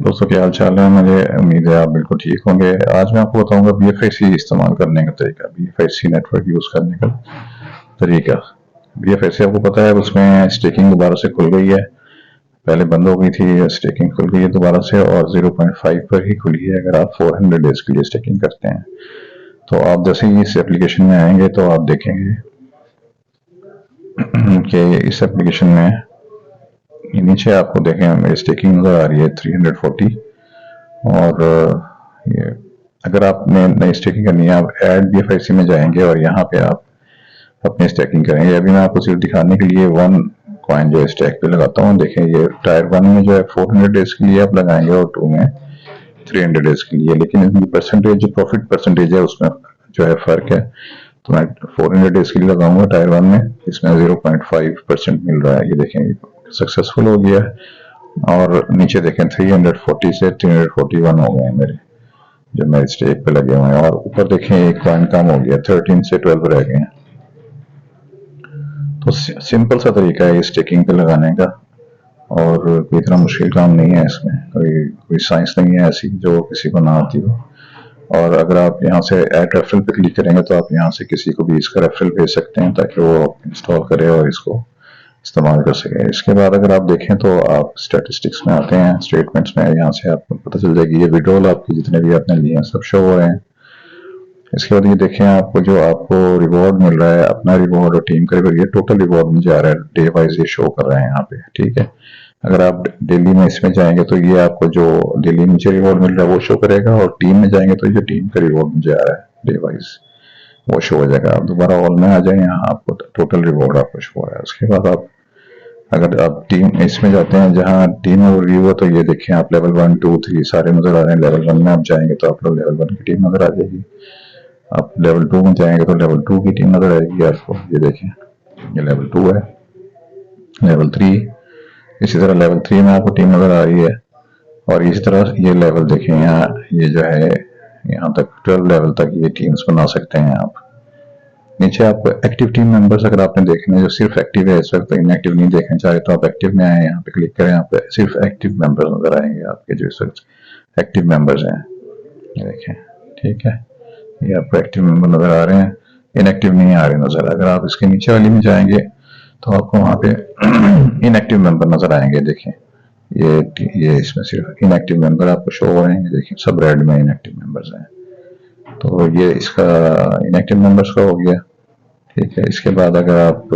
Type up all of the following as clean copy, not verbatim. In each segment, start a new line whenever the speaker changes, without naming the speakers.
दोस्तों क्या हाल चाल है। मुझे उम्मीद है आप बिल्कुल ठीक होंगे। आज मैं आपको बताऊंगा BFIC इस्तेमाल करने का तरीका, BFIC नेटवर्क यूज करने का तरीका। BFIC आपको पता है उसमें स्टेकिंग दोबारा से खुल गई है, पहले बंद हो गई थी, स्टेकिंग खुल गई है दोबारा से और 0.5 पर ही खुली है अगर आप 400 डेज के लिए स्टेकिंग करते हैं। तो आप जैसे ही इस एप्लीकेशन में आएंगे तो आप देखेंगे कि इस एप्लीकेशन में नीचे आपको देखें मेरी स्टेकिंग नजर आ रही है 340। और ये अगर आपने नई स्टेकिंग करनी है आप ऐड BFIC में जाएंगे और यहाँ पे आप अपनी स्टेकिंग करेंगे। अभी मैं आपको सिर्फ दिखाने के लिए 1 कॉइन जो है स्टैक पे लगाता हूँ। देखें ये टायर 1 में जो है 400 डेज के लिए आप लगाएंगे और 2 में 300 डेज के लिए, लेकिन इनकी परसेंटेज जो प्रॉफिट परसेंटेज है उसमें जो है फर्क है। तो मैं 400 डेज के लिए लगाऊंगा टायर 1 में, इसमें 0.5% मिल रहा है। ये देखें सक्सेसफुल हो गया और नीचे देखें 340 से 341 हो गए हैं मेरे जो मेरे स्टेक पे लगे हुए हैं। और ऊपर देखें एक कॉइन कम हो गया, 13 से 12 रह गए हैं। तो सिंपल सा तरीका है स्टेकिंग पे लगाने का और कोई इतना मुश्किल काम नहीं है इसमें, कोई साइंस नहीं है ऐसी जो किसी को ना आती हो। और अगर आप यहाँ से ऐड रेफरल पे क्लिक करेंगे तो आप यहाँ से किसी को भी इसका रेफरल भेज सकते हैं ताकि वो इंस्टॉल करे और इसको इस्तेमाल कर सके। इसके बाद अगर आप देखें तो आप स्टैटिस्टिक्स में आते हैं, स्टेटमेंट्स में, यहाँ से आपको पता चल जाएगी ये विड्रॉल आपके जितने भी आपने लिए हैं सब शो हो रहे हैं। इसके बाद ये देखें आपको जो आपको रिवॉर्ड मिल रहा है, अपना रिवॉर्ड और टीम का रिवॉर्ड, ये टोटल रिवॉर्ड मुझे आ रहा है, डे वाइज ये शो कर रहे हैं यहाँ पे। ठीक है, अगर आप डेली में इसमें जाएंगे तो ये आपको जो डेली मुझे रिवॉर्ड मिल रहा है वो शो करेगा और टीम में जाएंगे तो ये टीम का रिवॉर्ड मुझे आ रहा है डे वाइज वो शो हो जाएगा। आप दोबारा ऑल में आ जाए, यहाँ आपको टोटल रिवॉर्ड आपको शो हो रहा है। उसके बाद आप अगर आप टीम इसमें जाते हैं जहाँ टीम ओवरव्यू है तो ये देखें आप लेवल 1 2 3 सारे नजर आ रहे हैं। लेवल 1 में आप जाएंगे तो आप लोग लेवल 1 की टीम नजर आ जाएगी। आप लेवल 2 में जाएंगे तो लेवल 2 की टीम नजर आएगी आपको। ये देखें ये लेवल 2 है, लेवल 3, इसी तरह लेवल 3 में आपको टीम नजर आ रही है। और इसी तरह ये लेवल देखें यहाँ, ये जो है यहाँ तक 12 लेवल तक ये टीम्स बना सकते हैं आप। नीचे आपको एक्टिव टीम मेंबर्स अगर आपने देखने हैं जो सिर्फ एक्टिव है इस वक्त, इनएक्टिव नहीं देखना चाहे तो आप एक्टिव में आए, यहाँ पे क्लिक करें, यहाँ पे सिर्फ एक्टिव मेंबर्स नजर आएंगे आपके जो इस वक्त एक्टिव मेंबर्स हैं। ये देखें, ठीक है, ये आपको एक्टिव मेंबर नजर आ रहे हैं, इनएक्टिव नहीं आ रहे नजर। अगर आप इसके नीचे वाली में जाएंगे तो आपको वहां पे इनएक्टिव मेंबर नजर आएंगे। देखें ये इसमें सिर्फ इनएक्टिव मेंबर आपको शो हो रहे हैं। देखिए सब रेड में इनएक्टिव मेंबर्स हैं। तो ये इसका इनएक्टिव मेंबर्स का हो गया। ठीक है, इसके बाद अगर आप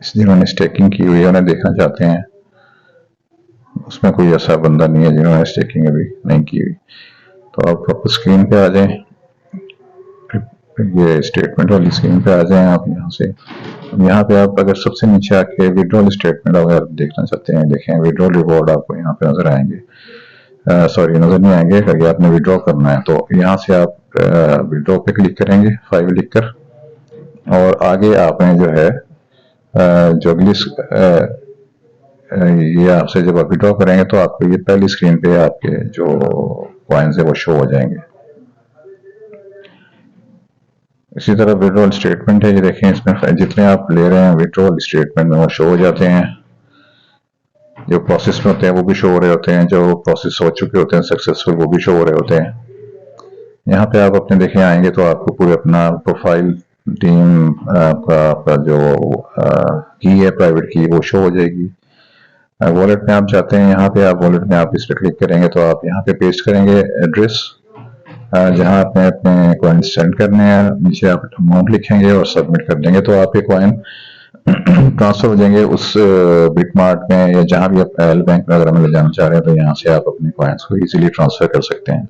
जिन्होंने स्टेकिंग की हुई है उन्हें देखना चाहते हैं, उसमें कोई ऐसा बंदा नहीं है जिन्होंने स्टेकिंग अभी नहीं की हुई, तो आप वापस स्क्रीन पे आ जाएं, ये स्टेटमेंट वाली स्क्रीन पे आ जाएं आप यहाँ से। यहाँ पे आप अगर सबसे नीचे आके विड्रॉल स्टेटमेंट अगर देखना चाहते हैं, देखें विड्रॉल रिवॉर्ड आपको यहाँ पे नजर आएंगे, सॉरी नजर नहीं आएंगे। अगर आपने विड्रॉ करना है तो यहाँ से आप विड्रॉ पे क्लिक करेंगे 5 लिखकर और आगे आपने जो है जो अगली ये आपसे जब आप विड्रॉ करेंगे तो आपको ये पहली स्क्रीन पे आपके जो कॉइन्स है वो शो हो जाएंगे। इसी तरह विड्रॉल स्टेटमेंट है, ये देखें इसमें जितने आप ले रहे हैं विड्रॉल स्टेटमेंट में वो शो हो जाते हैं। जो प्रोसेस में होते हैं वो भी शो हो रहे होते हैं, जो प्रोसेस हो चुके होते हैं सक्सेसफुल वो भी शो हो रहे होते हैं। यहाँ पे आप अपने देखें आएंगे तो आपको पूरे अपना प्रोफाइल टीम आपका जो की है प्राइवेट की वो शो हो जाएगी। वॉलेट में आप जाते हैं, यहाँ पे आप वॉलेट में आप इस पर क्लिक करेंगे तो आप यहाँ पे पेस्ट करेंगे एड्रेस जहाँ आपने अपने कॉइन सेंड करने हैं, नीचे आप अमाउंट लिखेंगे और सबमिट कर देंगे तो आपके कॉइन ट्रांसफर हो जाएंगे उस बिटमार्ट में या जहां भी आप एल बैंक में अगर हमें ले जाना चाह रहे हैं तो यहाँ से आप अपने कॉइन्स को इजीली ट्रांसफर कर सकते हैं।